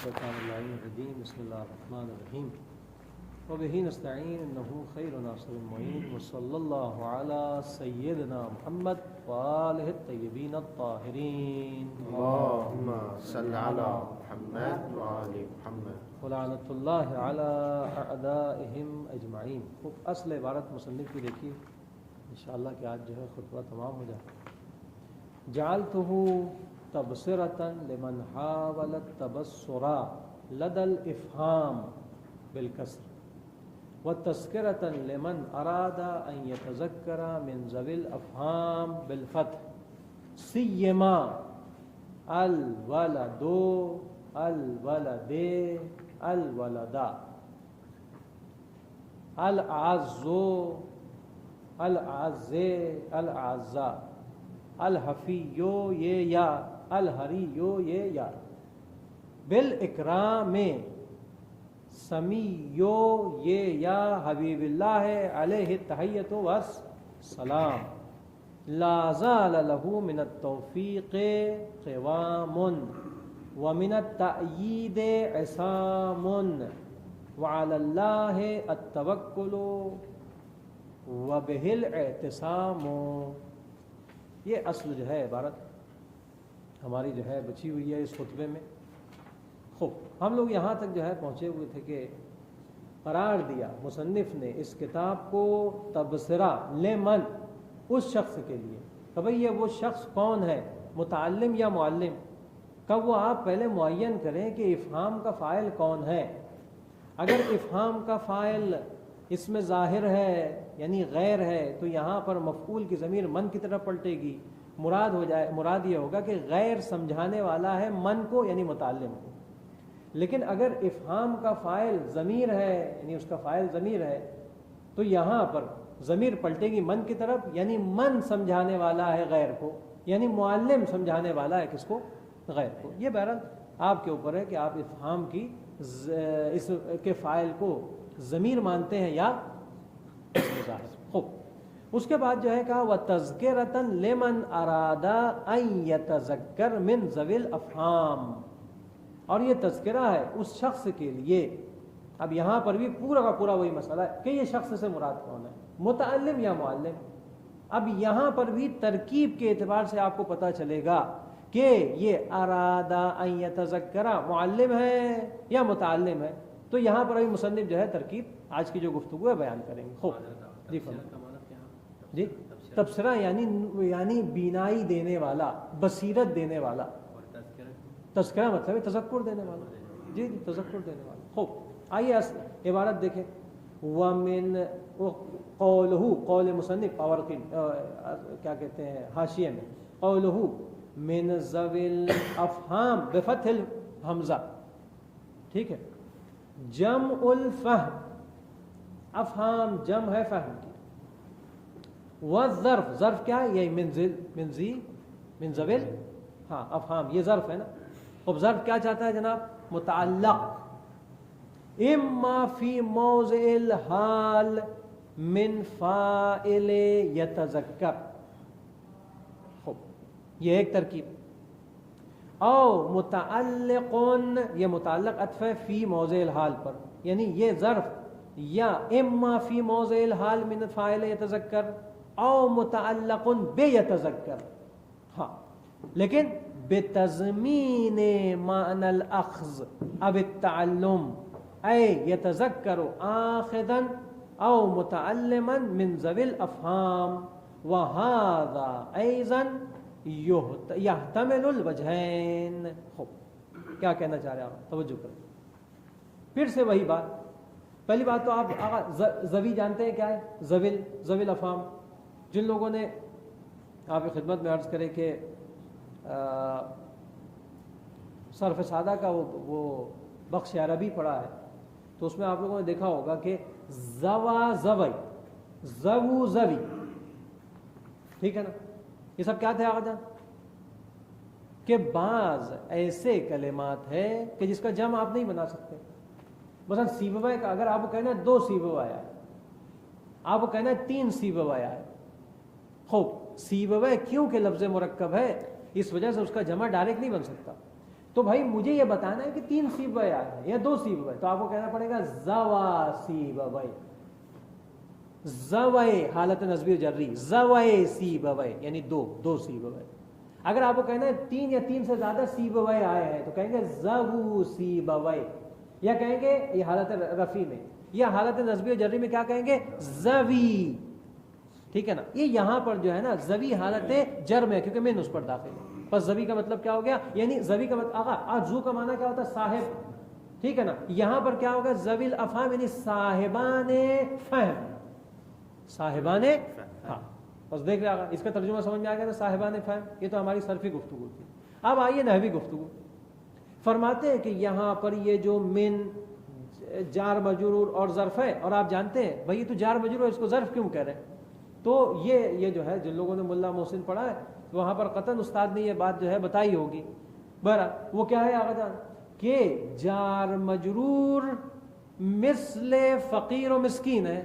الشیطان اللعین الرجیم بسم اللہ الرحمن الرحیم وبہ نستعین انہ خیر ناصر معین وصلی اللہ علی سیدنا محمد وآلہ الطیبین الطاہرین اللہم صل علی محمد وآل محمد ولعنۃ اللہ علی اعدائہم اجمعین۔ خوب اصل عبارت مصنف کی دیکھیے انشاءاللہ کہ آج جو ہے خطبہ تمام ہو جائے۔ جعلتہ تبصرة لمن حاول التبصر لدى الإفهام بالكسر وتذكرة لمن أراد أن يتذكر من ذوي الأفهام بالفتح، سيما الولد الولد الولدا الأعز الأعز الأعزاء الحفیو یہ یا الحریو یہ یا بالاکرام سمیو یہ یا حبیب اللہ علیہ التحیۃ والسلام لا زال له من التوفیق قوام ومن التأیید عصام وعلى اللہ التوکل وبہ الاعتصام۔ یہ اصل جو ہے عبارت ہماری جو ہے بچی ہوئی ہے اس خطبے میں۔ خوب ہم لوگ یہاں تک جو ہے پہنچے ہوئے تھے کہ قرار دیا مصنف نے اس کتاب کو تبصرہ لمن، اس شخص کے لیے کہ بھئی یہ وہ شخص کون ہے، متعلم یا معلم۔ کب وہ آپ پہلے معین کریں کہ افہام کا فاعل کون ہے۔ اگر افہام کا فاعل اس میں ظاہر ہے یعنی غیر ہے تو یہاں پر مفعول کی ضمیر من کی طرف پلٹے گی۔ مراد یہ ہوگا کہ غیر سمجھانے والا ہے من کو یعنی متعلم کو۔ لیکن اگر افہام کا فاعل ضمیر ہے یعنی اس کا فاعل ضمیر ہے تو یہاں پر ضمیر پلٹے گی من کی طرف یعنی من سمجھانے والا ہے غیر کو، یعنی معلم سمجھانے والا ہے کس کو، غیر کو۔ یہ بہرحال آپ کے اوپر ہے کہ آپ افہام کی اس کے فاعل کو ضمیر مانتے ہیں یا ظاہر۔ خوب اس کے بعد جو ہے کہا وَتَذْكِرَةً لِمَنْ أَرَادَ أَن يَتَذَكَّرَ مِنْ ذَوِي الْأَفْهَامِ، اور یہ تذکرہ ہے اس شخص کے لیے۔ اب یہاں پر بھی پورا کا پورا وہی مسئلہ ہے کہ یہ شخص سے مراد کون ہے، متعلم یا معلم۔ اب یہاں پر بھی ترکیب کے اعتبار سے آپ کو پتہ چلے گا کہ یہ ارادہ ان یتذکر معلم ہے یا متعلم ہے۔ تو یہاں پر ابھی مصنف جو ہے ترکیب آج کی جو گفتگو ہے بیان کریں گے۔ خوب جی تبصرہ یعنی بینائی دینے والا، بصیرت دینے والا۔ تذکرہ مطلب ہے تذکر دینے والا، جی تذکر دینے والا۔ خوب آئیے عبارت دیکھیں۔ ومن قولہ، قول مصنف پاورقی کیا کہتے ہیں حاشیے میں، قولہ من ذوی الافہام بفتح الحمزہ، ٹھیک ہے، جمع الفہم، افہام جمع ہے فہم کی۔ والظرف، ظرف کیا ہے، یہ من ذوی ہاں افہام، یہ ظرف ہے نا۔ اب ظرف کیا چاہتا ہے جناب، متعلق، اما فی موضع الحال من فاعل یتذکر۔ خوب یہ ایک ترکیب۔ او متعلق، یہ متعلق عطف ہے فی موضع الحال پر، یعنی یہ ظرف یا اما فی موضع الحال من فاعل یتذکر او متعلق بیتذکر، ہاں لیکن بتضمین معنی الاخذ اب التعلم اے یتذکر آخذا او متعلما من ذوی الافہام وہذا ایضا یحتمل الوجہین۔ خوب کیا کہنا چاہ رہے ہیں آپ، توجہ کریں۔ پھر سے وہی بات، پہلی بات تو آپ ذوی جانتے ہیں کیا ہے، ذوی الافہام۔ جن لوگوں نے آپ کی خدمت میں عرض کرے کہ صرف سادہ کا وہ بخش عربی پڑھا ہے تو اس میں آپ لوگوں نے دیکھا ہوگا کہ زوا زوی، زو زوی، ٹھیک ہے نا، یہ سب کیا تھے آقا جان، کہ بعض ایسے کلمات ہیں کہ جس کا جمع آپ نہیں بنا سکتے۔ مثلا سیبوے کا اگر آپ کو کہنا ہے 2 سیبوے آیا ہے، آپ کو کہنا ہے 3 سیبوے آیا ہے۔ خوب سیبوے کیوں کہ لفظ مرکب ہے اس وجہ سے اس کا جمع ڈائریکٹ نہیں بن سکتا، تو بھائی مجھے یہ بتانا ہے کہ 3 سیبوئے آئے ہیں یا 2 سیبوئے، تو آپ کو کہنا پڑے گا زوا سیبوئے، زوئے حالت نصبی و جری، زوئے سیبوئے یعنی 2 سیبوئے۔ اگر آپ کو کہنا ہے 3 یا 3 سے زیادہ سیبوئے آئے ہیں تو کہیں گے زو سیبوئے، یا کہیں گے یہ حالت رفع میں، یا حالت نصبی و جری میں کیا کہیں گے زوی، ٹھیک ہے نا۔ یہ یہاں پر جو ہے نا زوی حالت جر میں، کیونکہ من اس پر داخل ہے، پس زوی کا مطلب کیا ہو گیا، یعنی زوی کا مطلب زو کا معنی کیا ہوتا ہے صاحب، ٹھیک ہے نا۔ یہاں پر کیا ہوگا زوی الافہام یعنی صاحبان فہم، صاحبان، ہاں بس دیکھ رہا، اس کا ترجمہ سمجھ میں آ گیا نا، صاحبان فہم۔ یہ تو ہماری صرفی گفتگو تھی۔ اب آئیے نحوی گفتگو۔ فرماتے ہیں کہ یہاں پر یہ جو من جار مجرور اور ظرف ہے، اور آپ جانتے ہیں بھائی تو جار مجرور اس کو ظرف کیوں کہہ رہے ہیں، تو یہ جو ہے جن لوگوں نے ملا محسن پڑھا ہے وہاں پر قطعاً استاد نے یہ بات جو ہے بتائی ہوگی۔ بہرحال وہ کیا ہے آغا جان کہ جار مجرور مثل فقیر و مسکین ہے،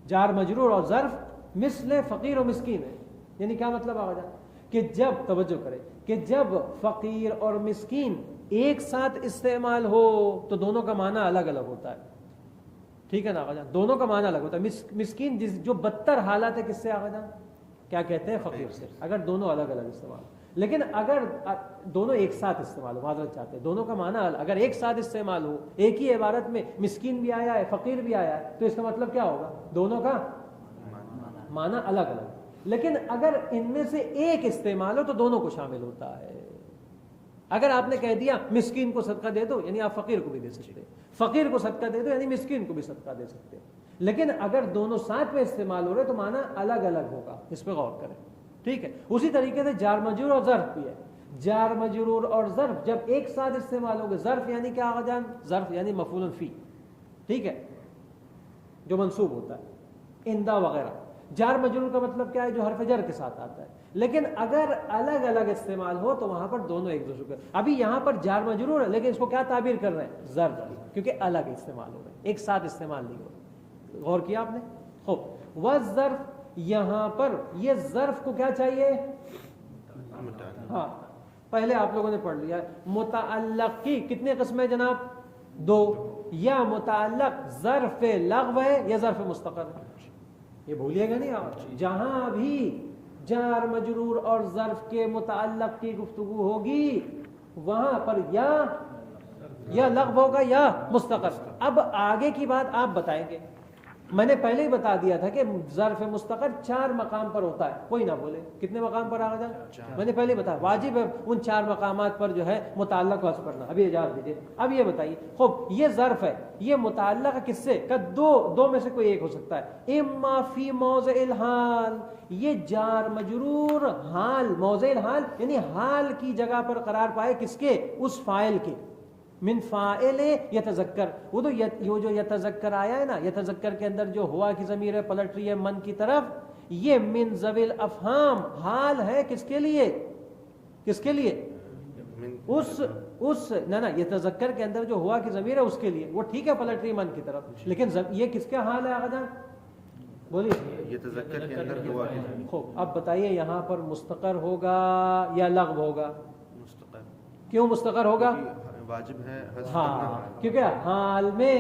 جار مجرور اور ظرف مثل فقیر و مسکین ہے، یعنی کیا مطلب آغا جان کہ جب توجہ کرے کہ جب فقیر اور مسکین ایک ساتھ استعمال ہو تو دونوں کا معنی الگ الگ ہوتا ہے، ٹھیک ہے نا آغا جان، دونوں کا معنی الگ ہوتا ہے۔ مسکین جو بدتر حالت ہے کس سے آغا جان، کیا کہتے ہیں فقیر سے، اگر دونوں الگ الگ استعمال، لیکن اگر دونوں ایک ساتھ استعمال ہو، معذرت چاہتے ہیں دونوں کا معنی اگر ایک ساتھ استعمال ہو، ایک ہی عبارت میں مسکین بھی آیا ہے فقیر بھی آیا ہے، تو اس کا مطلب کیا ہوگا، دونوں کا معنی الگ الگ۔ لیکن اگر ان میں سے ایک استعمال ہو تو دونوں کو شامل ہوتا ہے۔ اگر آپ نے کہہ دیا مسکین کو صدقہ دے دو، یعنی آپ فقیر کو بھی دے سکتے، فقیر کو صدقہ دے دو یعنی مسکین کو بھی صدقہ دے سکتے، لیکن اگر دونوں ساتھ میں استعمال ہو رہے تو معنی الگ الگ ہوگا، اس پہ غور کریں، ٹھیک ہے۔ اسی طریقے سے جار مجرور اور ظرف بھی ہے، جار مجرور اور ظرف جب ایک ساتھ استعمال ہوگے، ظرف یعنی کیا آغا جان، ظرف یعنی مفعول فی، ٹھیک ہے، جو منصوب ہوتا ہے، اندہ وغیرہ۔ جار مجرور کا مطلب کیا ہے، جو حرف جر کے ساتھ آتا ہے، لیکن اگر الگ الگ استعمال ہو تو وہاں پر دونوں ایک دوسرے کو، ابھی یہاں پر جار مجرور ہے لیکن اس کو کیا تعبیر کر رہے ہیں، ظرف، کیونکہ الگ استعمال ہو رہے ہیں، ایک ساتھ استعمال نہیں ہو رہے۔ غور کیا آپ نے؟ خوب، والظرف یہاں پر یہ ظرف کو کیا چاہیے، ہاں پہلے آپ لوگوں نے پڑھ لیا ہے، متعلق کی کتنے قسمیں جناب، 2، یا متعلق ظرف لغو ہے یا ظرف مستقر ہے، یہ بھولیے گا نہیں آپ۔ جہاں بھی جار مجرور اور ظرف کے متعلق کی گفتگو ہوگی وہاں پر یا لغو ہوگا یا مستقر۔ اب آگے کی بات آپ بتائیں گے، میں نے پہلے ہی بتا دیا تھا کہ ظرف مستقر 4 مقام پر ہوتا ہے، کوئی نہ بولے کتنے مقام پر آ جائے، میں نے پہلے بتایا واجب ہے ان 4 مقامات پر جو ہے متعلق وصف کرنا۔ ابھی اجازت دیجیے، اب یہ بتائیے، خوب یہ ظرف ہے، یہ متعلق کس سے، کہ دو میں سے کوئی ایک ہو سکتا ہے، اما فی موضع الحال، یہ جار مجرور حال، موضع الحال یعنی حال کی جگہ پر قرار پائے، کس کے، اس فاعل کے، من فاعل یتذکر، وہ تو جو یتذکر آیا ہے نا، یتذکر کے اندر جو ہوا کی ضمیر ہے پلٹ رہی ہے من کی طرف، یہ من ذوی الافہام حال ہے کس کے لیے، کس کے لیے، اس نہ یتذکر کے اندر جو ہوا کی ضمیر ہے اس کے لیے، وہ ٹھیک ہے پلٹ رہی ہے من کی طرف، لیکن یہ کس کا حال ہے آغا جان، بولیے، یتذکر کے اندر ہوا کی ضمیر۔ خوب، اب بتائیے یہاں پر مستقر ہوگا یا لغو ہوگا، مستقر، کیوں مستقر ہوگا، واجب ہے حذف ہاں کرنا، کیونکہ حال میں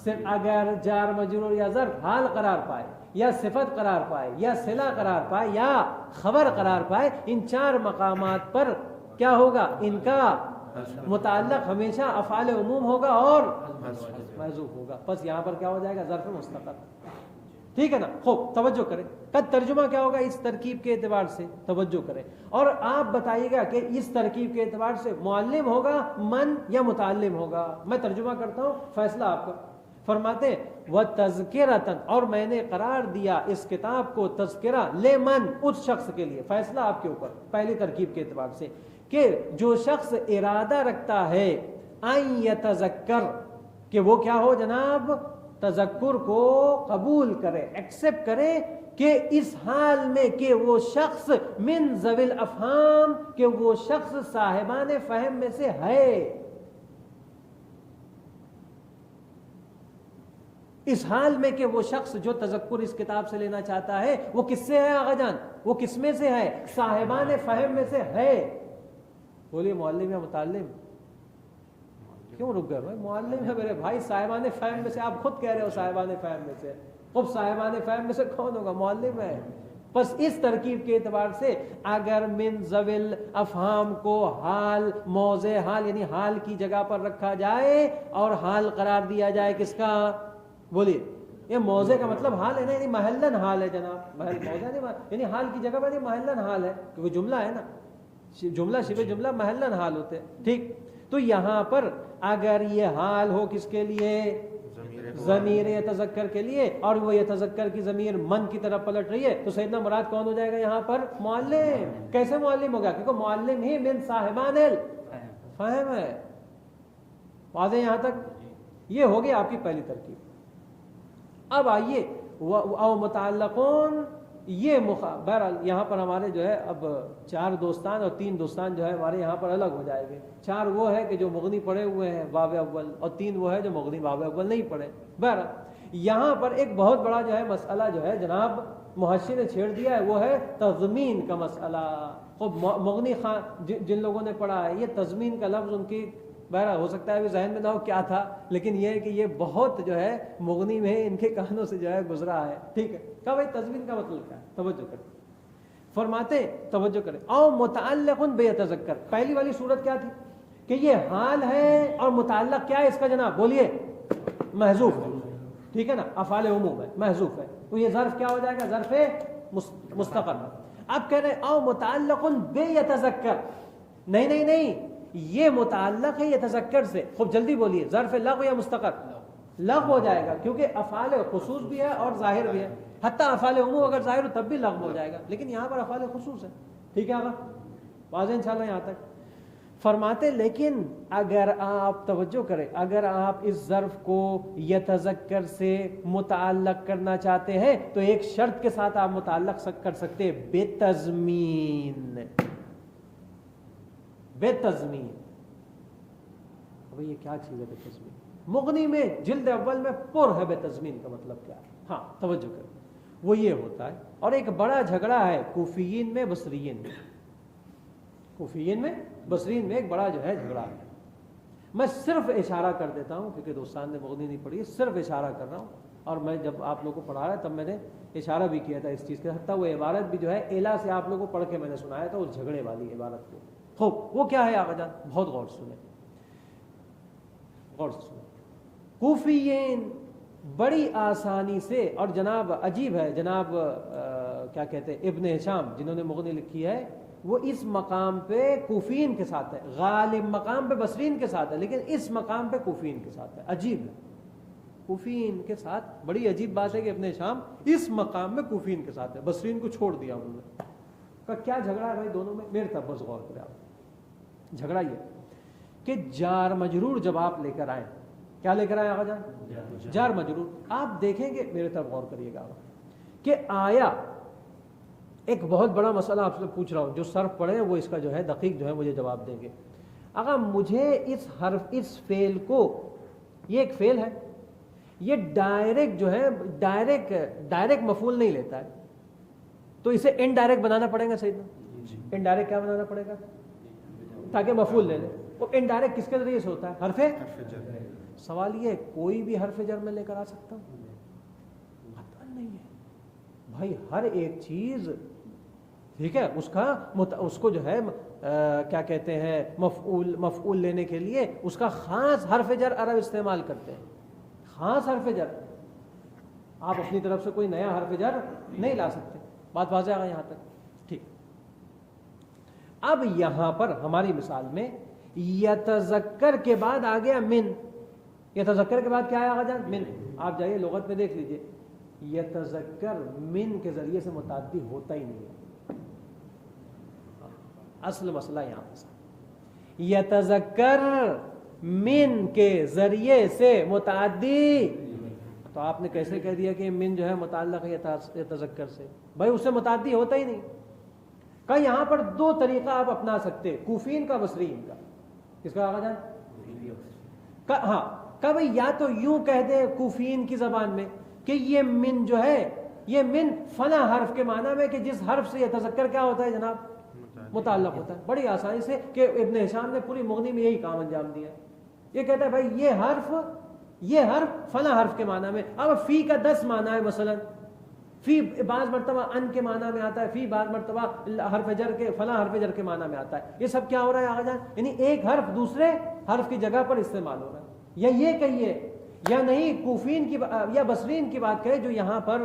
صرف اگر جار مجرور یا ظرف حال قرار پائے یا صفت قرار پائے یا صلہ قرار پائے یا خبر قرار پائے، ان 4 مقامات پر کیا ہوگا، ان کا متعلق ہمیشہ افعال عموم ہوگا اور محذوف ہوگا، بس یہاں پر کیا ہو جائے گا، ظرف مستقر، ٹھیک ہے نا۔ خوب توجہ کریں، قد ترجمہ کیا ہوگا اس ترکیب کے اعتبار سے، توجہ کریں، اور آپ بتائیے گا کہ اس ترکیب کے اعتبار سے معلم ہوگا من یا متعلم ہوگا، میں ترجمہ کرتا ہوں، فیصلہ آپ کا۔ فرماتے وَتَذْكِرَةً، اور میں نے قرار دیا اس کتاب کو تذکرہ، لمن، اس شخص کے لیے، فیصلہ آپ کے اوپر پہلی ترکیب کے اعتبار سے، کہ جو شخص ارادہ رکھتا ہے ان یتذکر، کہ وہ کیا ہو جناب، تذکر کو قبول کرے، ایکسپٹ کرے، کہ اس حال میں کہ وہ شخص من ذوی الافہام، کہ وہ شخص صاحبان فہم میں سے ہے، اس حال میں کہ وہ شخص جو تذکر اس کتاب سے لینا چاہتا ہے وہ کس سے ہے آغا جان، وہ کس میں سے ہے، صاحبان فہم میں سے ہے، بولیے معلم یا متعلم؟ کیوں رک گئے بھائی؟ معلم ہے میرے بھائی، صاحبان فہم میں سے، آپ خود کہہ رہے ہو صاحبان فہم میں سے، خب صاحبان فہم میں سے کون ہوگا؟ معلم ہے۔ بس اس ترکیب کے اعتبار سے اگر من ذویل افہام کو حال، موضع حال یعنی حال کی جگہ پر رکھا جائے اور حال قرار دیا جائے کس کا؟ بولیے، یہ موضع کا مطلب حال ہے نا، یعنی محلن حال ہے جناب، محل موضع نہیں، یعنی حال کی جگہ پر محلن حال ہے، کیونکہ جملہ ہے نا، جملہ شبہ جملہ محلن حال ہوتے ہیں، ٹھیک؟ تو یہاں پر اگر یہ حال ہو کس کے لیے؟ ضمیر یتذکر کے لیے، اور وہ یتذکر کی ضمیر من کی طرف پلٹ رہی ہے، تو سیدنا مراد کون ہو جائے گا یہاں پر؟ معلم۔ کیسے معلم ہوگا؟ کیونکہ معلم ہی من صاحبان الفہم ہے۔ واضح یہاں تک؟ یہ ہوگی آپ کی پہلی ترکیب۔ اب آئیے او متعلقون، یہ بہرحال یہاں پر ہمارے جو ہے اب 4 دوستان اور 3 دوستان جو ہے ہمارے یہاں پر الگ ہو جائیں گے۔ 4 وہ ہے کہ جو مغنی پڑھے ہوئے ہیں باب اول، اور 3 وہ ہے جو مغنی باب اول نہیں پڑھے۔ بہرحال یہاں پر ایک بہت بڑا جو ہے مسئلہ جو ہے جناب محشی نے چھیڑ دیا ہے، وہ ہے تضمین کا مسئلہ۔ خب مغنی خان جن لوگوں نے پڑھا ہے، یہ تضمین کا لفظ ان کی بہرحال ہو سکتا ہے ابھی ذہن میں نہ ہو کیا تھا، لیکن یہ ہے کہ یہ بہت جو ہے مغنی میں ان کے کانوں سے جو ہے گزرا ہے، ٹھیک ہے؟ کہا بھائی تضمین کا مطلب کیا ہے؟ توجہ کریں، فرماتے توجہ کریں، او متعلق بیتذکر، پہلی والی صورت کیا تھی کہ یہ حال ہے اور متعلق کیا ہے اس کا جناب؟ بولیے، محذوف ہے، ٹھیک ہے نا، افعال عموم ہے، محذوف ہے، تو یہ ظرف کیا ہو جائے گا؟ ظرف مستقر۔ اب کہہ رہے او متعلق بیتذکر، نہیں، یہ متعلق ہے یتذکر سے۔ خوب جلدی بولیے، ظرف لغو یا مستقر؟ لغو ہو جائے گا، کیونکہ افعال خصوص بھی ہے اور ظاہر بھی ہے، حتیٰ افعال عموم اگر ظاہر ہو تب بھی لغو ہو جائے گا، لیکن یہاں پر افعال خصوص ہے، ٹھیک ہے آقا؟ واضح انشاءاللہ یہاں تک؟ فرماتے لیکن اگر آپ توجہ کریں، اگر آپ اس ظرف کو یتذکر سے متعلق کرنا چاہتے ہیں تو ایک شرط کے ساتھ آپ متعلق کر سکتے ہیں، بتضمین، بتضمین۔ اب یہ کیا چیز ہے بتضمین؟ مغنی میں جلد اول میں پر ہے بتضمین کا مطلب کیا ہے؟ ہاں توجہ کریں، وہ یہ ہوتا ہے، اور ایک بڑا جھگڑا ہے کوفیین میں بصریین میں، کوفیین میں بصریین میں ایک بڑا جو ہے جھگڑا ہے۔ میں صرف اشارہ کر دیتا ہوں کیونکہ دوستان نے مغنی نہیں پڑھی، صرف اشارہ کر رہا ہوں، اور میں جب آپ لوگوں کو پڑھا رہا تب میں نے اشارہ بھی کیا تھا اس چیز کے، حتیٰ وہ عبارت بھی جو ہے الا سے آپ لوگوں کو پڑھ کے میں نے سنایا تھا اس جھگڑے والی عبارت کو۔ خوب وہ کیا ہے آقا جان؟ بہت غور سنیں، غور سے سنیں۔ کوفیین بڑی آسانی سے، اور جناب عجیب ہے، جناب کیا کہتے ہیں ابن ہشام جنہوں نے مغنی لکھی ہے، وہ اس مقام پہ کوفیین کے ساتھ ہے، غالب مقام پہ بصرین کے ساتھ ہے، لیکن اس مقام پہ کوفیین کے ساتھ ہے۔ عجیب ہے، کوفیین کے ساتھ، بڑی عجیب بات ہے کہ ابن ہشام اس مقام میں کوفیین کے ساتھ ہے، بصرین کو چھوڑ دیا انہوں نے۔ کہ کیا جھگڑا ہے بھائی دونوں میں؟ میرے طرف بس غور کریں آپ۔ جھگڑا یہ کہ جار مجرور جب آپ لے کر آئیں، کیا لے کر آئے آقا جان؟ جار مجرور۔ آپ دیکھیں گے، میرے طرف غور کریے گا کہ آیا ایک بہت بڑا مسئلہ آپ سے پوچھ رہا ہوں، جو صرف پڑھے ہیں وہ اس کا جو ہے دقیق جو ہے مجھے جواب دیں گے۔ آقا مجھے اس حرف، اس فعل کو، یہ ایک فعل ہے، یہ ڈائریکٹ جو ہے ڈائریکٹ مفعول نہیں لیتا ہے، تو اسے انڈائریکٹ بنانا پڑے گا سیدنا۔ انڈائریکٹ کیا بنانا پڑے گا تاکہ مفعول لے لے؟ وہ انڈائریکٹ کس کے ذریعے سے ہوتا ہے؟ حرف جر۔ سوال یہ کوئی بھی حرف جر میں لے کر آ سکتا ہوں؟ پتہ نہیں ہے بھائی، ہر ایک چیز ٹھیک ہے، اس کو جو ہے کیا کہتے ہیں مفعول لینے کے لیے اس کا خاص حرف جر عرب استعمال کرتے ہیں، خاص حرف جر۔ آپ اپنی طرف سے کوئی نیا حرف جر نہیں لا سکتے، بات واضح آ گئی یہاں تک؟ ٹھیک۔ اب یہاں پر ہماری مثال میں یتذکر کے بعد آ گیا من، یتذکر کے بعد کیا ہے آقا جان؟ من۔ آپ جائیے لغت میں دیکھ لیجئے، یتذکر من کے ذریعے سے متعدی ہوتا ہی نہیں ہے، اصل مسئلہ یہاں پر یتذکر من کے ذریعے سے متعدی، تو آپ نے کیسے کہہ دیا کہ من جو ہے متعلق ہے یتذکر سے؟ بھائی اس سے متعدی ہوتا ہی نہیں۔ کہ یہاں پر 2 طریقہ آپ اپنا سکتے، کوفین کا بصرین کا۔ کس کا آقا جان؟ ہاں، کہ بھئی یا تو یوں کہہ دے کوفین کی زبان میں کہ یہ من جو ہے، یہ من فلاں حرف کے معنی میں کہ جس حرف سے یتذکر کیا ہوتا ہے جناب؟ متعلق ہوتا ہے بڑی آسانی سے، کہ ابن ہشام نے پوری مغنی میں یہی کام انجام دیا ہے. یہ کہتا ہے بھائی یہ حرف فلاں حرف کے معنی میں. اب فی کا 10 معنی ہے، مثلا فی بعض مرتبہ ان کے معنی میں آتا ہے، فی بعض مرتبہ حرف جر کے فلاں حرف جر کے معنی میں آتا ہے. یہ سب کیا ہو رہا ہے آگے جان؟ یعنی ایک حرف دوسرے حرف کی جگہ پر استعمال ہو رہا ہے. یا یہ کہیے یا نہیں کوفین کی یا بصرین کی بات کرے جو یہاں پر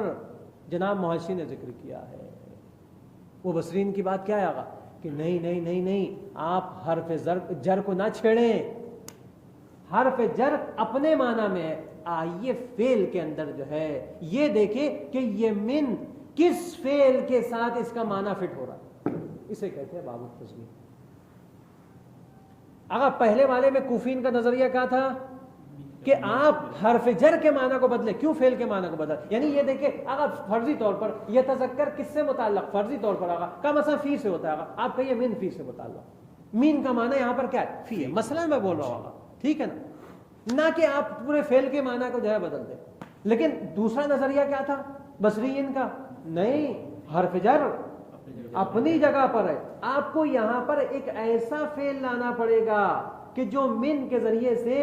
جناب محشی نے ذکر کیا ہے، وہ بصرین کی بات کیا ہے آگا کہ نہیں آپ حرف جر کو نہ چھیڑیں. حرف جر اپنے معنی میں ہے. آئیے فعل کے اندر جو ہے یہ دیکھیں کہ یہ من کس فعل کے ساتھ اس کا معنی فٹ ہو رہا ہے، اسے کہتے ہیں باب التزمین. اگر پہلے والے میں کوفین کا نظریہ کیا تھا کہ آپ حرف جر کے معنی کو بدلے، کیوں فعل کے معنی کو بدل؟ یعنی یہ دیکھیں اگر فرضی طور پر یہ تذکر کس سے متعلق، فرضی طور پر آگا کا مثلا فی سے ہوتا ہے، آپ کہیے من فی سے متعلق. مین کا معنی یہاں پر کیا ہے؟ فی ہے. مثلا میں بول رہا ہوں، ٹھیک ہے نا، نہ کہ آپ پورے فعل کے معنی کو جو ہے بدل دیں. لیکن دوسرا نظریہ کیا تھا بصرین کا؟ نہیں، حرف جر اپنی جگہ پر ہے. آپ کو یہاں پر ایک ایسا فعل لانا پڑے گا کہ جو من کے ذریعے سے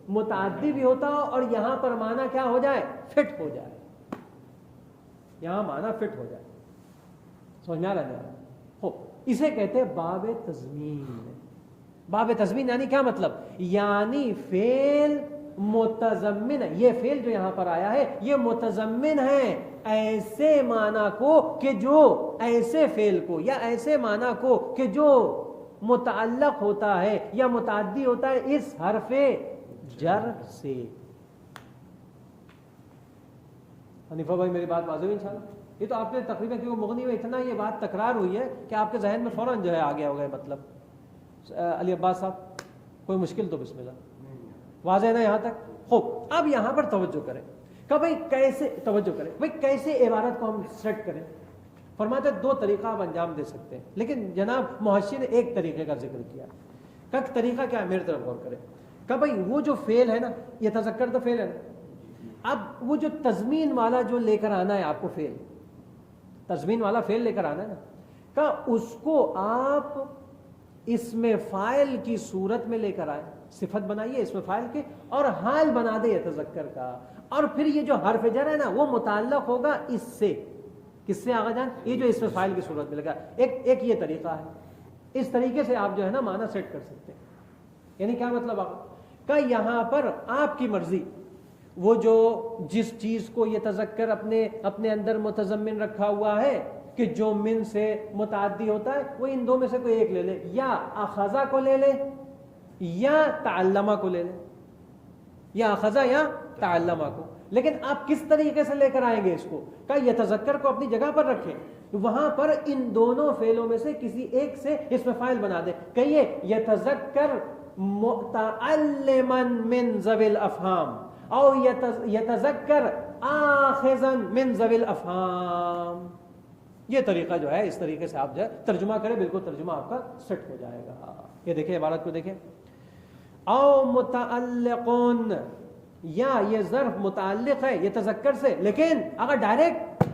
متعدی بھی ہوتا ہو اور یہاں پر معنی کیا ہو جائے؟ فٹ ہو جائے. یہاں معنی فٹ ہو جائے. سمجھ میں آ رہا ہے؟ اسے کہتے ہیں باب تضمین. باب تضمین یعنی کیا مطلب؟ یعنی فعل متضمن ہے. یہ فعل جو یہاں پر آیا ہے یہ متضمن ہے ایسے معنی کو کہ جو ایسے فعل کو یا ایسے معنی کو کہ جو متعلق ہوتا ہے یا متعدی ہوتا ہے اس حرف جر سے. حنیفہ بھائی میری بات واضح ان شاء اللہ. یہ تو آپ نے تقریباً کیونکہ مغنی میں اتنا یہ بات تکرار ہوئی ہے کہ آپ کے ذہن میں فوراً جو ہے آ گیا ہوگا. مطلب علی عباس صاحب کوئی مشکل تو بسم اللہ واضح ہے نا یہاں تک؟ خوب اب یہاں پر توجہ کریں کہ بھائی کیسے توجہ کریں بھائی کیسے عبارت کو ہم سیٹ کریں. فرماتے دو طریقہ آپ انجام دے سکتے ہیں، لیکن جناب محشی نے ایک طریقے کا ذکر کیا. کہ طریقہ کیا ہے؟ میرے طرف غور کریں کہ بھائی وہ جو فعل ہے نا، یہ تذکر تو فعل ہے نا، اب وہ جو تضمین والا جو لے کر آنا ہے آپ کو، فعل تضمین والا فعل لے کر آنا ہے نا، کہ اس کو آپ اس میں فاعل کی صورت میں لے کر آئے، صفت بنائیے اس میں فاعل کے اور حال بنا دے تذکر کا. اور پھر یہ جو حرف جر ہے نا وہ متعلق ہوگا اس سے. کس سے آگا جان؟ یہ جو اس میں فاعل کی صورت میں لگا. ایک یہ طریقہ ہے. اس طریقے سے آپ جو ہے نا معنی سیٹ کر سکتے ہیں. یعنی کیا مطلب آپ کا؟ یہاں پر آپ کی مرضی، وہ جو جس چیز کو یہ تذکر اپنے اندر متضمن رکھا ہوا ہے کہ جو من سے متعدی ہوتا ہے، وہ ان دو میں سے کوئی ایک لے لے، یا اخذا کو لے لے یا تعلمہ کو لے لے، یا اخذا یا تعلمہ کو. لیکن آپ کس طریقے سے لے کر آئیں گے اس کو؟ کہ یہ تذکر کو اپنی جگہ پر رکھیں، وہاں پر ان دونوں فعلوں میں سے کسی ایک سے اس میں فاعل بنا دیں. کہیے یتذکر متعلما من ذوی الافہام او یتذکر آخذا من ذوی الافہام. یہ طریقہ جو ہے اس طریقے سے آپ جو ہے ترجمہ کریں، بالکل ترجمہ آپ کا سیٹ ہو جائے گا. یہ دیکھیں عبارت کو دیکھیں، او متعلقون، یا یہ ظرف متعلق ہے یہ تذکر سے، لیکن اگر ڈائریکٹ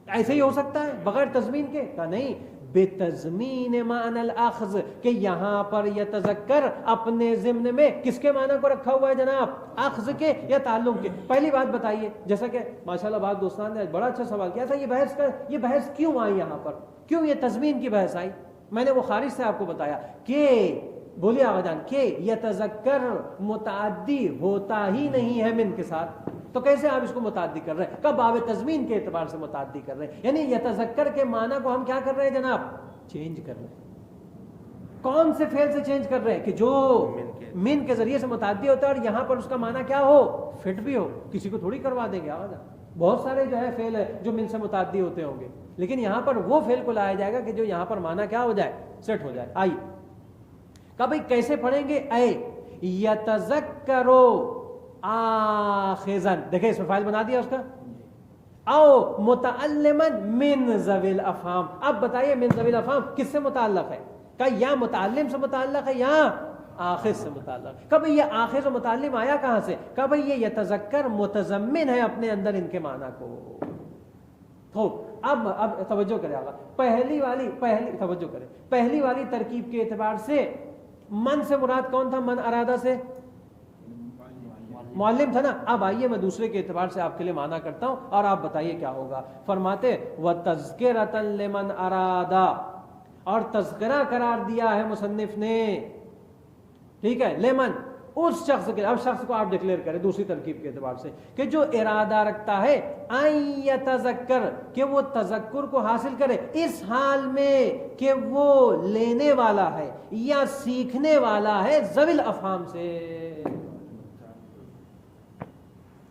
ایسے ہی ہو سکتا ہے بغیر تضمین کے، کا نہیں بتضمین معنی الاخذ، کہ یہاں پر یہ تذکر اپنے ضمن میں کس کے معنی کو رکھا ہوا ہے جناب؟ اخذ کے یا تعلق کے. پہلی بات بتائیے، جیسا کہ ماشاءاللہ بعض دوستان نے بڑا اچھا سوال کیا تھا، یہ بحث کیوں آئی یہاں پر، کیوں یہ تضمین کی بحث آئی؟ میں نے وہ خارج سے آپ کو بتایا کہ بولیے آغا جان کہ یہ تذکر متعدی ہوتا ہی نہیں ہے من کے ساتھ، تو کیسے آپ اس کو متعدی کر رہے ہیں؟ کب باب تضمین کے اعتبار سے متعدی کر رہے ہیں، یعنی یہ تذکر کے معنی کو ہم کیا کر رہے ہیں جناب؟ چینج کر رہے ہیں. کون سے فعل سے چینج کر رہے ہیں؟ کہ جو من کے ذریعے سے متعدی ہوتا ہے اور یہاں پر اس کا معنی کیا ہو؟ فٹ بھی ہو. کسی کو تھوڑی کروا دیں گے آغا جان، بہت سارے جو ہے فعل ہے جو من سے متعدی ہوتے ہوں گے، لیکن یہاں پر وہ فعل کو لایا جائے گا کہ جو یہاں پر معنی کیا ہو جائے؟ سیٹ ہو جائے. آئیے کہ بھائی کیسے پڑھیں گے؟ اے یتذکرو آخذن، دیکھیں اس میں فاعل بنا دیا اس کا، او متعلما من ذوی الافہام. اب بتائیے من ذوی الافہام کس سے متعلق ہے؟ کہ یا متعلم سے متعلق ہے یا آخذ سے متعلق. کہ بھئی یہ آخذ و متعلم آیا کہاں سے؟ کہ بھئی یہ یتذکر متضمن ہے اپنے اندر ان کے معنی کو. تو اب توجہ کرے آقا، پہلی والی ترکیب کے اعتبار سے من سے مراد کون تھا؟ من ارادہ سے معلم تھا نا. اب آئیے میں دوسرے کے اعتبار سے آپ کے لیے معنی کرتا ہوں اور آپ بتائیے کیا ہوگا. فرماتے وَتَذْكِرَةً لِمَنْ أَرَادَ، اور تذکرہ قرار دیا ہے مصنف نے، ٹھیک ہے، لیمن، اس شخص کے. اب شخص کو آپ ڈکلیئر کریں دوسری ترکیب کے اعتبار سے کہ جو ارادہ رکھتا ہے ان یتذکر، کہ وہ تذکر کو حاصل کرے اس حال میں کہ وہ لینے والا ہے یا سیکھنے والا ہے ذوی الافہام سے.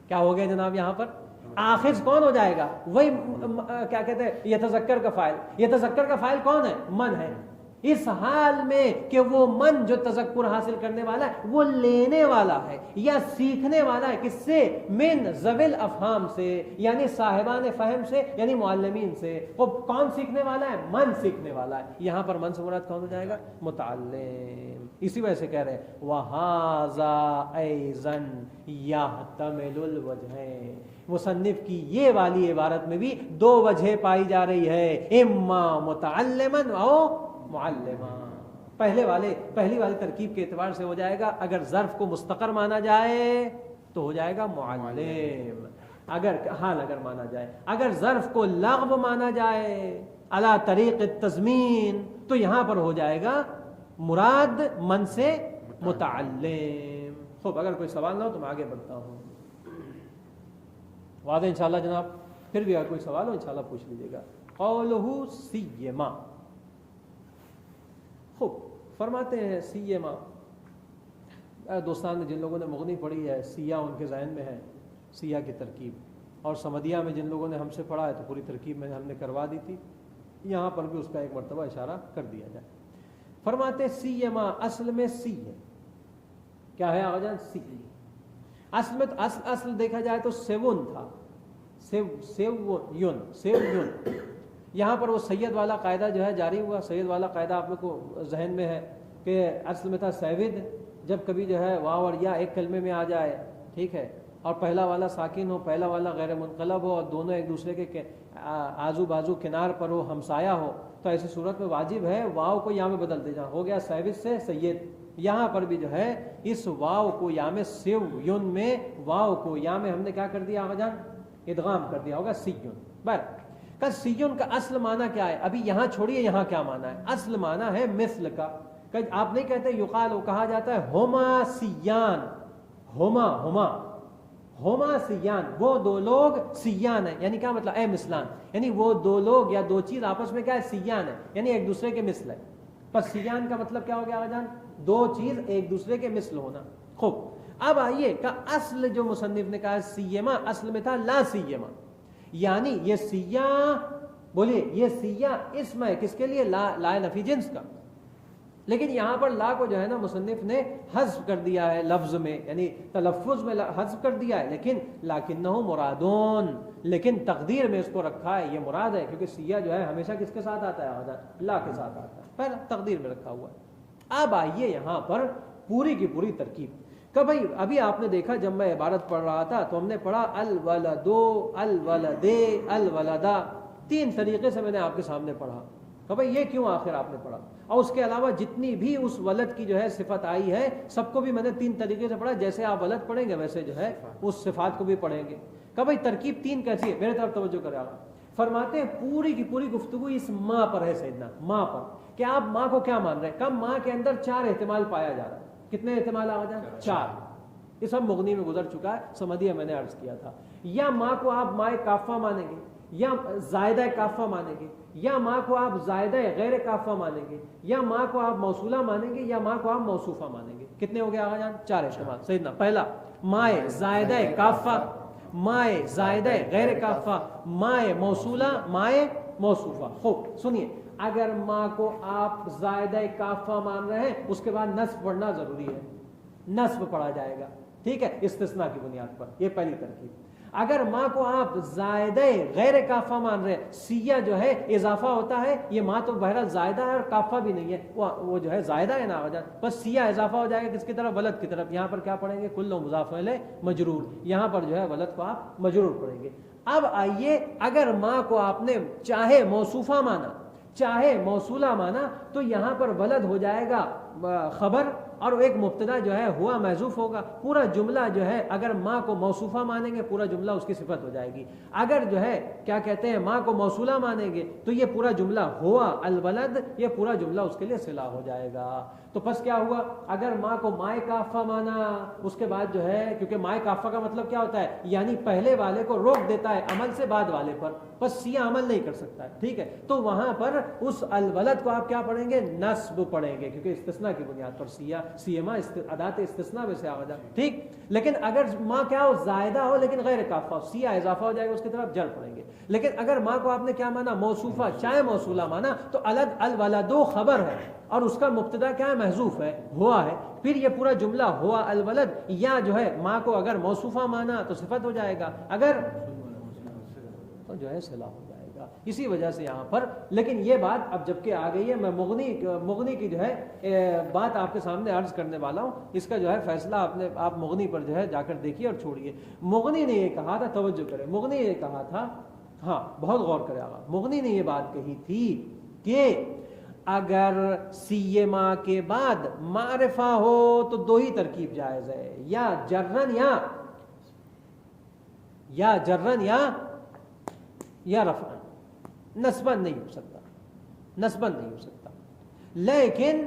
کیا ہو گیا جناب یہاں پر؟ آخذ کون ہو جائے گا؟ وہی کیا کہتے ہیں یتذکر کا فاعل. یتذکر کا فاعل کون ہے؟ من ہے. اس حال میں کہ وہ من جو تذکر حاصل کرنے والا ہے وہ لینے والا ہے یا سیکھنے والا ہے، کس سے؟ من ذوی الافہام سے، یعنی صاحبان فہم سے، یعنی معلمین سے. وہ کون سیکھنے والا ہے؟ من سیکھنے والا ہے. یہاں پر من سے مراد کون ہو جائے گا؟ متعلم. اسی وجہ سے کہہ رہے ہیں وَهَذَا أَيْضًا يَحْتَمِلُ الْوَجْهَيْنِ. مصنف کی یہ والی عبارت میں بھی دو وجہ پائی جا رہی ہے، اما متعلمن او معلما. پہلی والی ترکیب کے اعتبار سے ہو جائے گا، اگر ظرف کو مستقر مانا جائے تو ہو جائے گا معلم، اگر مانا جائے. اگر ظرف کو لغو مانا جائے علی طریق التضمین تو یہاں پر ہو جائے گا مراد من سے متعلم. خوب، اگر کوئی سوال نہ ہو تو میں آگے بڑھتا ہوں. واضح انشاءاللہ جناب؟ پھر بھی اگر کوئی سوال ہو انشاءاللہ پوچھ لیجیے گا. قولہ سیما. خوب، فرماتے ہیں سیما. دوستان نے جن لوگوں نے مغنی پڑھی ہے سیاہ ان کے ذہن میں ہے، سیاہ کی ترکیب، اور سمدیہ میں جن لوگوں نے ہم سے پڑھا ہے تو پوری ترکیب میں ہم نے کروا دی تھی. یہاں پر بھی اس کا ایک مرتبہ اشارہ کر دیا جائے. فرماتے سیما اصل میں سی ہے. کیا ہے آقا جان؟ سی. اصل میں اصل دیکھا جائے تو سیون تھا، سیون. یہاں پر وہ سید والا قاعدہ جو ہے جاری ہوا. سید والا قاعدہ آپ لوگ کو ذہن میں ہے کہ اصل میں تھا سیود. جب کبھی جو ہے واو اور یا ایک کلمے میں آ جائے، ٹھیک ہے، اور پہلا والا ساکن ہو، پہلا والا غیر منقلب ہو، اور دونوں ایک دوسرے کے آزو بازو کنار پر ہو، ہمسایہ ہو، تو ایسی صورت میں واجب ہے واو کو یا میں بدل دے. ہو گیا سیود سے سید. یہاں پر بھی جو ہے اس واو کو یا میں سیون میں واو کو یا میں ہم نے کیا کر دیا آقا جان؟ ادغام کر دیا. ہوگا سیون. بر سیون کا اصل معنی کیا ہے؟ ابھی یہاں چھوڑیے یہاں کیا معنی ہے. اصل معنی ہے مثل کا. آپ نہیں کہتے یقال، وہ کہا جاتا ہے ہما سیان. ہما سیان، وہ دو لوگ سیان ہیں. یعنی کیا مطلب؟ اے مثلان، یعنی وہ دو لوگ یا دو چیز آپس میں کیا ہے؟ سیان ہے، یعنی ایک دوسرے کے مثل ہے. پر سیان کا مطلب کیا ہو گیا آقا جان؟ دو چیز ایک دوسرے کے مثل ہونا. خوب، اب آئیے کہ اصل جو مصنف نے کہا سیما، اصل میں تھا لا سیما، یعنی یہ سیاہ، بولیے یہ سیاہ اسم ہے کس کے لیے؟ لا نفی جنس کا. لیکن یہاں پر لا کو جو ہے نا مصنف نے حذف کر دیا ہے لفظ میں، یعنی تلفظ میں حذف کر دیا ہے. لیکن لکنہ مرادون، لیکن تقدیر میں اس کو رکھا ہے یہ مراد ہے، کیونکہ سیاہ جو ہے ہمیشہ کس کے ساتھ آتا ہے؟ لا کے ساتھ آتا ہے. پہلا تقدیر میں رکھا ہوا ہے. اب آئیے یہاں پر پوری کی پوری ترکیب کہ بھائی ابھی آپ نے دیکھا جب میں عبارت پڑھ رہا تھا تو ہم نے پڑھا الولدو، الولدے، الولدا. تین طریقے سے میں نے آپ کے سامنے پڑھا کہ بھائی یہ کیوں آخر آپ نے پڑھا. اور اس کے علاوہ جتنی بھی اس ولد کی جو ہے صفت آئی ہے سب کو بھی میں نے تین طریقے سے پڑھا. جیسے آپ ولد پڑھیں گے ویسے جو ہے اس صفات کو بھی پڑھیں گے. کہ بھائی ترکیب تین کیسی ہے؟ میرے طرف توجہ کرے آپ. فرماتے ہیں پوری کی پوری گفتگو اس ماں پر ہے سیدنا، ماں پر. کہ آپ ماں کو کیا مان رہے ہیں؟ کم ماں کے اندر چار احتمال پایا جا رہا ہے. کتنے احتمال آ جائیں؟ چار. یہ سب مغنی میں گزر چکا ہے، سمدیہ میں نے عرض کیا تھا. یا ماں کو آپ ماں کافہ مانیں گے، یا زائدہ کافہ مانیں گے، یا ماں کو آپ زائدہ غیر کافہ مانیں گے، یا ماں کو آپ موصولہ مانیں گے، یا ماں کو آپ موصوفہ مانیں گے. کتنے ہو گئے آقا جان؟ چار احتمال. سیدنا پہلا مائے زائدہ کافہ، مائے زائدہ غیر کافہ، مائے موصولہ، مائے موصوفہ. خوب سنیے، اگر ماں کو آپ زائدہ کافہ مان رہے ہیں اس کے بعد نصب پڑھنا ضروری ہے، نصب پڑھا جائے گا، ٹھیک ہے، استثناء کی بنیاد پر. یہ پہلی ترکیب. اگر ماں کو آپ زائدہ غیر کافہ مان رہے ہیں، سیاہ جو ہے اضافہ ہوتا ہے، یہ ماں تو بہرحال زائدہ ہے اور کافہ بھی نہیں ہے، وہ جو ہے زائدہ ہے نا وجہ، بس سیاہ اضافہ ہو جائے گا کس کی طرف؟ ولد کی طرف. یہاں پر کیا پڑھیں گے؟ کل مضاف الیہ مجرور. یہاں پر جو ہے ولد کو آپ مجرور پڑھیں گے. اب آئیے اگر ماں کو آپ نے چاہے موصوفہ مانا چاہے موصولہ مانا تو یہاں پر ولد ہو جائے گا خبر اور ایک مبتدا جو ہے ہوا محذوف ہوگا. پورا جملہ جو ہے اگر ماں کو موصوفہ مانیں گے پورا جملہ اس کی صفت ہو جائے گی. اگر جو ہے کیا کہتے ہیں ماں کو موصولہ مانیں گے تو یہ پورا جملہ ہوا الولد یہ پورا جملہ اس کے لیے صلہ ہو جائے گا. تو پس کیا ہوا اگر ماں کو مائے کافہ مانا اس کے بعد جو ہے کیونکہ مائے کافہ کا مطلب کیا ہوتا ہے یعنی پہلے والے کو روک دیتا ہے عمل سے بعد والے پر بس سیاہ عمل نہیں کر سکتا ہے. ٹھیک ہے تو وہاں پر اس الولد کو آپ کیا پڑھیں گے نصب پڑھیں گے کیونکہ استثناء کی بنیاد پر سیما ادات استثناء میں سے آ جائے. ٹھیک لیکن اگر ماں کیا ہو زائدہ ہو لیکن غیر کافہ ہو سیاہ اضافہ ہو جائے گا اس کی طرف جر پڑیں گے. لیکن اگر ماں کو آپ نے کیا مانا موصوفہ چاہے موصولہ مانا تو الولدو خبر ہے اور اس کا مبتدا کیا ہے محذوف ہے ہوا ہے. پھر یہ پورا جملہ ہوا الولد یا جو ہے ماں کو اگر موصوفہ مانا تو صفت ہو جائے گا اگر تو جو ہے صلہ ہو جائے گا. اسی وجہ سے یہاں پر لیکن یہ بات اب جب کہ آ گئی ہے میں مغنی کی جو ہے بات آپ کے سامنے عرض کرنے والا ہوں. اس کا جو ہے فیصلہ آپ مغنی پر جو ہے جا کر دیکھیے اور چھوڑیے. مغنی نے یہ کہا تھا توجہ کرے مغنی نے یہ کہا تھا ہاں بہت غور کرے آقا مغنی نے یہ بات کہی تھی کہ اگر سیما کے بعد معرفہ ہو تو دو ہی ترکیب جائز ہے یا جرن یا رفعن نسبن نہیں ہو سکتا. لیکن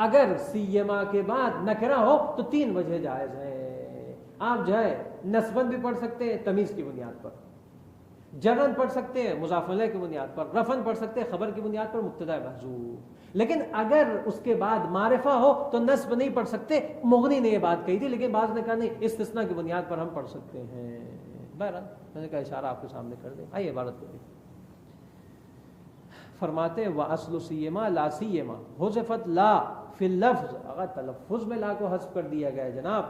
اگر سیما کے بعد نکرہ ہو تو تین وجہ جائز ہے. آپ جو ہے نسبن بھی پڑھ سکتے ہیں تمیز کی بنیاد پر جرن پڑھ سکتے ہیں مضاف الیہ کی بنیاد پر رفعن پڑھ سکتے ہیں خبر کی بنیاد پر مبتدا محذوف. لیکن اگر اس کے بعد معرفہ ہو تو نصب نہیں پڑھ سکتے. مغنی نے یہ بات کہی تھی لیکن بعض نے کہا نہیں استثناء کی بنیاد پر ہم پڑھ سکتے ہیں. بہرحال میں نے کہا اشارہ آپ کے سامنے کر دیں. آئیے عبارت کو دیکھیں. فرماتے ہیں وَأَصْلُ سِيَّمَا لَا سِيَّمَا حُذِفَتْ لا فی اللفظ. اگر تلفظ میں لا کو حذف کر دیا گیا جناب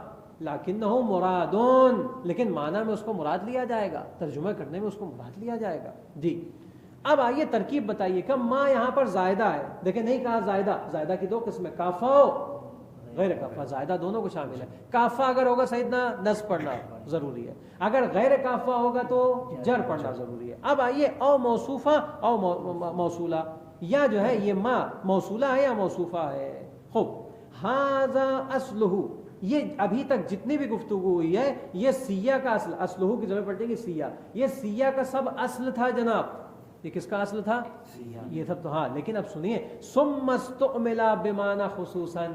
لیکنہ مرادون لیکن معنی میں اس کو مراد لیا جائے گا ترجمہ کرنے میں اس کو مراد لیا جائے گا. جی اب آئیے ترکیب بتائیے کہ ماں یہاں پر زائدہ ہے. دیکھیں نہیں کہا زائدہ کی دو قسم ہے کافہ ہو غیر کافہ زائدہ دونوں کو شامل ہے. کافہ اگر ہوگا سیدنا نصب پڑھنا ضروری ہے اگر غیر کافہ ہوگا تو جر پڑھنا ضروری ہے. اب آئیے او موصوفہ او موصولہ یا جو ہے یہ ماں موصولہ ہے یا موصوفہ ہے. خوب ھذا اصلہ یہ ابھی تک جتنی بھی گفتگو ہوئی ہے یہ سیاہ کا اصلہ کی ضرورت پڑے گی سیاہ یہ سیاہ کا سب اصل تھا جناب. یہ کس کا اصل تھا یہ سب تو ہاں. لیکن اب سنیے ثم استعمل بمعنی خصوصا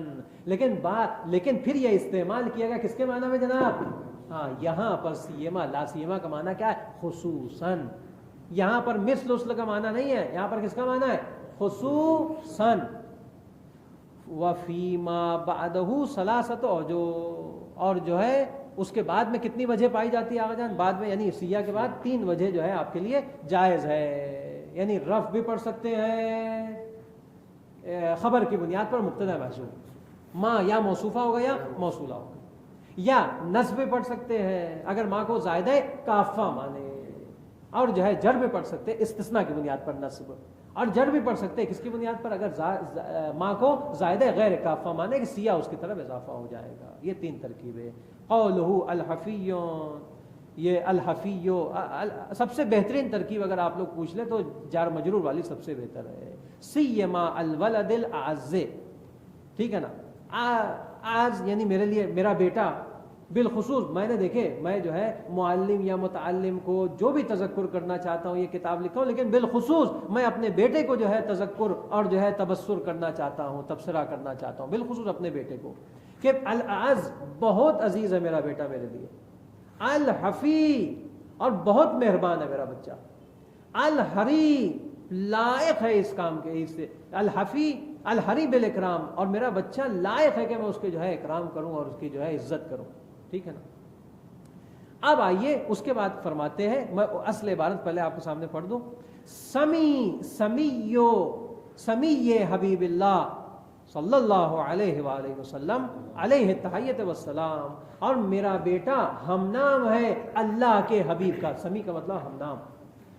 لیکن پھر یہ استعمال کیا گیا کس کے معنی میں جناب ہاں یہاں پر سیما لا سیما کا معنی کیا ہے خصوصاً. یہاں پر مثل اصل کا معنی نہیں ہے یہاں پر کس کا معنی ہے خصوصاً. وفیما بعدہ ثلاثۃ اوجہ اور جو ہے اس کے بعد میں کتنی وجہ پائی جاتی ہے آقا جان بعد میں یعنی سیاہ کے بعد تین وجہ جو ہے آپ کے لیے جائز ہے. یعنی رفع بھی پڑھ سکتے ہیں خبر کی بنیاد پر مبتدا محذوف ماں یا موصوفہ ہوگا یا موصولہ ہوگا یا نصب بھی پڑھ سکتے ہیں اگر ماں کو زائدہ کافہ مانے اور جو ہے جر بھی پڑھ سکتے استثناء کی بنیاد پر نصب اور جر بھی پڑھ سکتے کس کی بنیاد پر اگر ماں کو زائدہ غیر کافہ مانے کہ سیاہ اس کی طرف اضافہ ہو جائے گا. یہ تین ترکیبیں. قولہ الحفیون یہ الحفیو سب سے بہترین ترکیب اگر آپ لوگ پوچھ لیں تو جار مجرور والی سب سے بہتر ہے. سیما الولد الاعز ٹھیک ہے نا آج یعنی میرے لیے میرا بیٹا بالخصوص میں نے دیکھے میں جو ہے معلم یا متعلم کو جو بھی تذکر کرنا چاہتا ہوں یہ کتاب لکھا ہوں لیکن بالخصوص میں اپنے بیٹے کو جو ہے تذکر اور جو ہے تبصر کرنا چاہتا ہوں تبصرہ کرنا چاہتا ہوں بالخصوص اپنے بیٹے کو کہ الاعز بہت عزیز ہے میرا بیٹا میرے لیے. الحفی اور بہت مہربان ہے میرا بچہ. الحری لائق ہے اس کام کے اس سے الحفی الحری بالاکرام اور میرا بچہ لائق ہے کہ میں اس کے جو ہے اکرام کروں اور اس کی جو ہے عزت کروں. ٹھیک ہے نا. اب آئیے اس کے بعد فرماتے ہیں میں اصل عبارت پہلے آپ کے سامنے پڑھ دوں. سمی حبیب اللہ صلی اللہ علیہ وآلہ وسلم علیہ تحیت والسلام اور میرا بیٹا ہم نام ہے اللہ کے حبیب کا. سمی کا مطلب ہم نام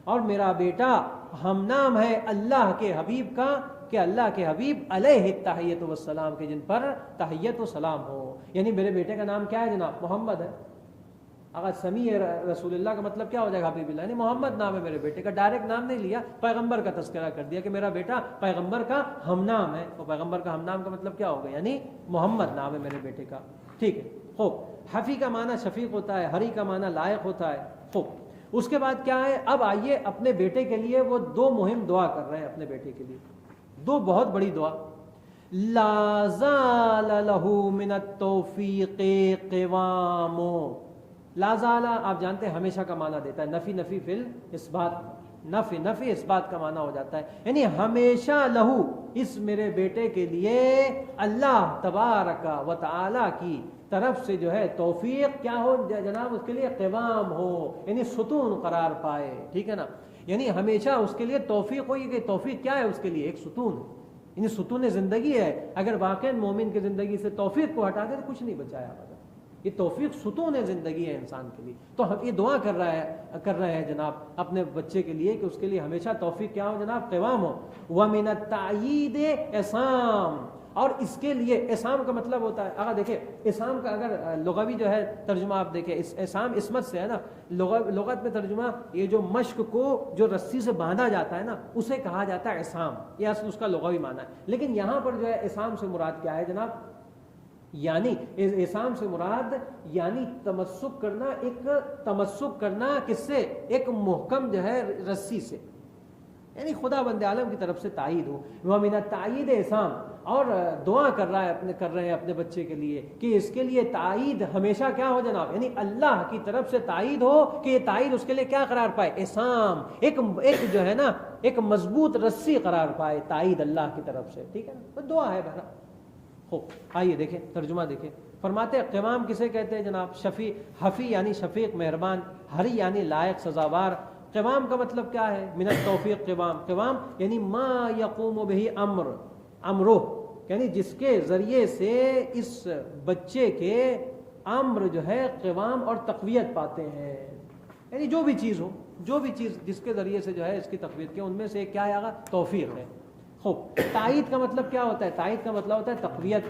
اور میرا بیٹا ہم نام ہے اللہ کے حبیب کا کہ اللہ کے حبیب علیہ تحیت والسلام کے جن پر تحیت و سلام ہو. یعنی میرے بیٹے کا نام کیا ہے جناب محمد ہے. اگر سمیع رسول اللہ کا مطلب کیا ہو جائے گا حبیب اللہ، یعنی محمد نام ہے میرے بیٹے کا، ڈائریکٹ نام نہیں لیا، پیغمبر کا تذکرہ کر دیا کہ میرا بیٹا پیغمبر کا ہم نام ہے، تو پیغمبر کا ہم نام کا مطلب کیا ہوگا، یعنی محمد نام ہے میرے بیٹے کا، ٹھیک ہے۔ خوب، حفی کا معنی شفیق ہوتا ہے، ہری کا معنی لائق ہوتا ہے۔ خوب، اس کے بعد کیا ہے، اب آئیے اپنے بیٹے کے لیے وہ دو مہم دعا کر رہے ہیں، اپنے بیٹے کے لیے دو بہت بڑی دعا۔ لا زال لہ من التوفیق قوام، لا زال آپ جانتے ہیں ہمیشہ کا معنی دیتا ہے، نفی نفی فی الاثبات، نفی نفی اثبات کا معنی ہو جاتا ہے، یعنی ہمیشہ لہو اس میرے بیٹے کے لیے اللہ تبارک و تعالی کی طرف سے جو ہے توفیق کیا ہو جناب، اس کے لیے قوام ہو، یعنی ستون قرار پائے، ٹھیک ہے نا، یعنی ہمیشہ اس کے لیے توفیق ہو، یہ توفیق کیا ہے اس کے لیے، ایک ستون ہے، یعنی ستون زندگی ہے۔ اگر واقعا مومن کی زندگی سے توفیق کو ہٹا دے تو کچھ نہیں بچایا ابدا، یہ توفیق ستون زندگی ہے انسان کے لیے۔ تو ہم یہ دعا کر رہے ہیں جناب اپنے بچے کے لیے کہ اس کے لیے ہمیشہ توفیق کیا ہو جناب، قوام ہو۔ وَمِنَ التَّعْیِیدِ عصام، اور اس کے لیے عصام کا مطلب ہوتا ہے، اگر دیکھیں عصام کا اگر لغوی جو ہے ترجمہ آپ دیکھیں، عصام عصمت سے ہے نا، لغت میں ترجمہ یہ جو مشک کو جو رسی سے باندھا جاتا ہے نا اسے کہا جاتا ہے عصام، یہ اصل اس کا لغوی معنی ہے۔ لیکن یہاں پر جو ہے عصام سے مراد کیا ہے جناب، یعنی عصام سے مراد یعنی تمسک کرنا، ایک تمسک کرنا کس سے، ایک محکم جو ہے رسی سے، یعنی خدا بند عالم کی طرف سے تائید ہو۔ وَمِنَ التَّعْیِیدِ عصام، اور دعا کر رہے ہیں اپنے بچے کے لیے کہ اس کے لیے تائید ہمیشہ کیا ہو جناب، یعنی اللہ کی طرف سے تائید ہو، کہ یہ تائید اس کے لیے کیا قرار پائے، عصام، ایک جو ہے نا ایک مضبوط رسی قرار پائے، تائید اللہ کی طرف سے، ٹھیک ہے نا، دعا ہے بہرحال۔ خوب، آئیے دیکھیں ترجمہ دیکھیں، فرماتے ہیں قوام کسے کہتے ہیں جناب، حفی یعنی شفیق مہربان، ہری یعنی لائق سزاوار۔ قوام کا مطلب کیا ہے، من التوفیق قوام، قوام یعنی ما یقوم بہ امرہ، یعنی جس کے ذریعے سے اس بچے کے امر جو ہے قوام اور تقویت پاتے ہیں، یعنی جو بھی چیز ہو، جو بھی چیز جس کے ذریعے سے جو ہے اس کی تقویت کے، ان میں سے کیا آئے گا، توفیق ہے۔ خوب، تائید کا مطلب کیا ہوتا ہے، تائید کا مطلب ہوتا ہے تقویت،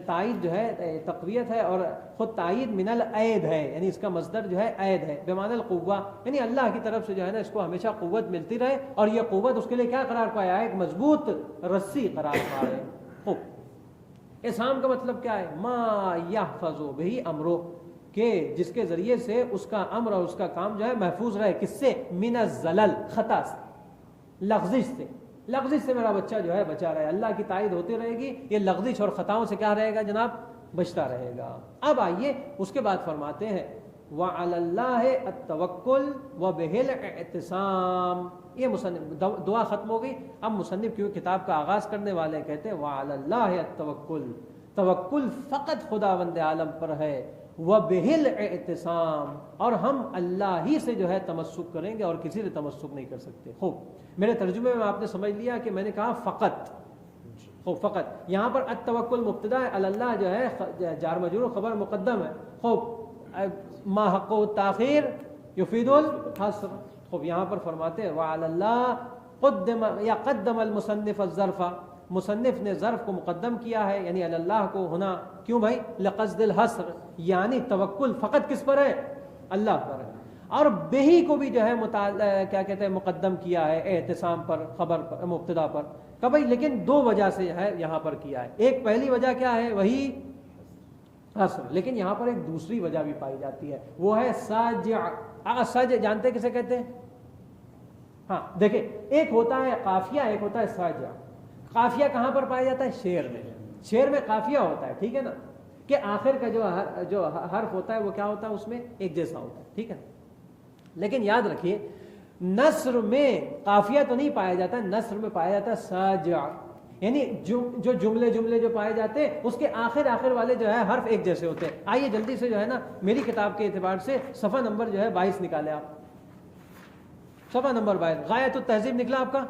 تائید جو ہے تقویت ہے، اور خود تائید من العید ہے، یعنی اس کا مصدر جو ہے عید ہے، بمعنی القوہ، یعنی اللہ کی طرف سے جو ہے نا اس کو ہمیشہ قوت ملتی رہے، اور یہ قوت اس کے لیے کیا قرار پایا ہے، ایک مضبوط رسی قرار پائے۔ خوب، عصام کا مطلب کیا ہے، ما یحفظ بہ امرہ، کہ جس کے ذریعے سے اس کا امر اور اس کا کام جو ہے محفوظ رہے، کس سے، من الزلل، خطا سے، لغزش سے، لغزش سے میرا بچہ جو ہے بچا رہے، اللہ کی تائید ہوتی رہے گی، یہ لغزش اور خطاؤں سے کیا رہے گا جناب، بچتا رہے گا۔ اب آئیے اس کے بعد فرماتے ہیں وَعَلَى اللَّهِ التَّوَكُّلُ وَبِهِ الْاعْتِصَامُ، یہ مصنف دعا ختم ہو گئی، اب مصنف کیوں کتاب کا آغاز کرنے والے کہتے ہیں وَعَلَى اللَّهِ التَّوَكُّلُ، توکل فقط خداوند عالم پر ہے، وَبِهِ الْاعْتِصَامُ، اور ہم اللہ ہی سے جو ہے تمسک کریں گے اور کسی سے تمسک نہیں کر سکتے۔ خوب، میرے ترجمے میں آپ نے سمجھ لیا کہ میں نے کہا فقط، خوب فقط، یہاں پر التوکل مبتدا ہے، اللہ جو ہے جار مجرور خبر مقدم ہے۔ خوب، ما حق التاخیر یفید الحصر، خوب یہاں پر فرماتے ہیں وعلی اللہ قدم یا قدم المصنف الظرف، مصنف نے ظرف کو مقدم کیا ہے، یعنی اللہ کو ہونا، کیوں بھائی، لقصد الحصر، یعنی توکل فقط کس پر ہے، اللہ پر ہے، اور بہی کو بھی جو ہے کیا کہتے ہیں مقدم کیا ہے اعتصام پر، خبر پر، مبتدا پر، کبھی لیکن دو وجہ سے ہے یہاں پر کیا ہے، ایک پہلی وجہ کیا ہے، وہی حصر، لیکن یہاں پر ایک دوسری وجہ بھی پائی جاتی ہے، وہ ہے ساجع۔ سج جانتے کسے کہتے ہیں، ہاں دیکھیں، ایک ہوتا ہے قافیہ، ایک ہوتا ہے ساجع۔ قافیہ کہاں پر پایا جاتا ہے، شعر میں، شعر میں قافیہ ہوتا ہے، ٹھیک ہے نا، کہ آخر کا جو حرف ہوتا ہے وہ کیا ہوتا ہے، اس میں ایک جیسا ہوتا ہے، ٹھیک ہے، لیکن یاد رکھیے نثر میں قافیہ تو نہیں پایا جاتا، نثر میں پایا جاتا ہے ساجع، یعنی جو جملے جو پائے جاتے ہیں اس کے آخر والے جو ہے حرف ایک جیسے ہوتے ہیں۔ آئیے جلدی سے جو ہے نا میری کتاب کے اعتبار سے صفحہ نمبر جو ہے 22 نکالے آپ، صفحہ نمبر 22 غایت التہذیب نکلا آپ کا،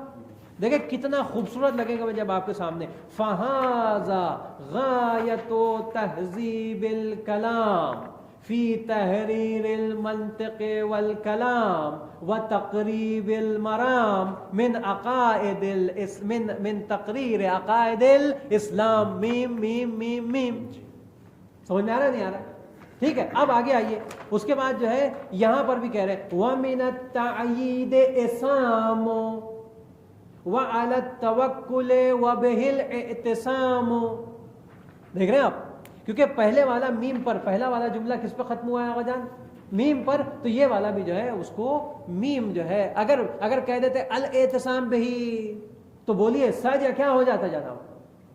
دیکھیں کتنا خوبصورت لگے گا جب آپ کے سامنے، فَهَذَا غَایَةُ تَہْذِیبِ الْکَلَام فی تحریر المنطق والکلام وتقریب المرام من تقریر عقائد الاسلام، میم میم میم میم، سمجھ میں آ رہا ہے نہیں آ رہا؟ ٹھیک ہے. اب آگے آئیے, اس کے بعد جو ہے یہاں پر بھی کہہ رہے ہیں وَمِنَ التَّعْیِیدِ اِسَامُ وَعَلَى التَّوَکُّلِ وَبِهِ الْاِعْتِصَامُ. دیکھ رہے ہیں آپ, کیونکہ پہلے والا میم پر, پہلا والا جملہ کس پہ ختم ہوا ہے آقا جان؟ میم پر. تو یہ والا بھی جو ہے اس کو میم جو ہے اگر کہہ دیتے الاعتصام بہی تو بولیے سج کیا ہو جاتا جناب؟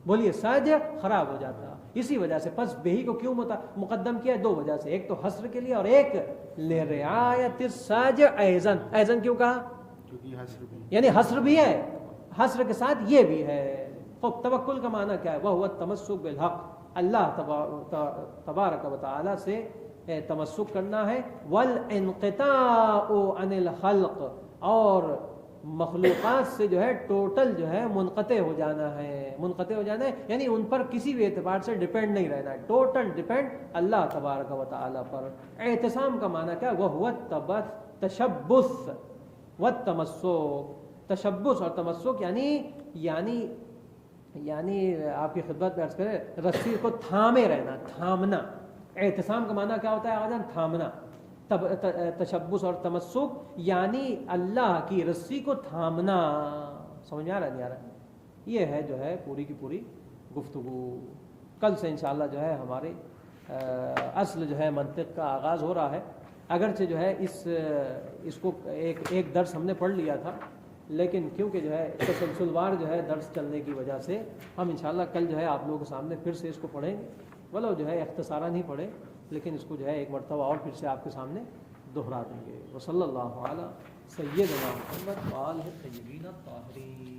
بولیے سج خراب ہو جاتا. اسی وجہ سے پس بہی کو کیوں مقدم کیا؟ دو وجہ سے, ایک تو حصر کے لیے اور ایک لرعایت الساج ایزن. ایزن کیوں کہا؟ کیونکہ حسر بھی یعنی حصر بھی ہے, حصر کے ساتھ یہ بھی ہے. خب توکل کا معنی کیا ہے؟ وہ التمسک بالحق, اللہ تبارک و تعالی سے تمسک کرنا ہے. والانقطاع عن الخلق, اور مخلوقات سے جو ہے ٹوٹل جو ہے منقطع ہو جانا ہے. منقطع ہو جانا ہے یعنی ان پر کسی بھی اعتبار سے ڈیپینڈ نہیں رہنا ہے, ٹوٹل ڈیپینڈ اللہ تبارک و تعالی پر. اعتصام کا معنی کیا ہے؟ وہ تشبث والتمسک. تشبث اور تمسک یعنی آپ کی خدمت میں عرض کریں رسی کو تھامے رہنا, تھامنا. اعتصام کا معنی کیا ہوتا ہے آقا جان؟ تھامنا. تشبث اور تمسک یعنی اللہ کی رسی کو تھامنا. سمجھ میں آ رہا ہے نہیں آ رہا؟ یہ ہے جو ہے پوری کی پوری گفتگو. کل سے انشاءاللہ جو ہے ہمارے اصل جو ہے منطق کا آغاز ہو رہا ہے. اگرچہ جو ہے اس کو ایک درس ہم نے پڑھ لیا تھا, لیکن کیونکہ جو ہے تسلسل وار جو ہے درس چلنے کی وجہ سے ہم انشاءاللہ کل جو ہے آپ لوگوں کے سامنے پھر سے اس کو پڑھیں گے. ولو جو ہے اختصاراً ہی پڑھیں, لیکن اس کو جو ہے ایک مرتبہ اور پھر سے آپ کے سامنے دہرا دیں گے. وصلی اللہ علی سیدنا محمد وآلہ الطیبین الطاہرین.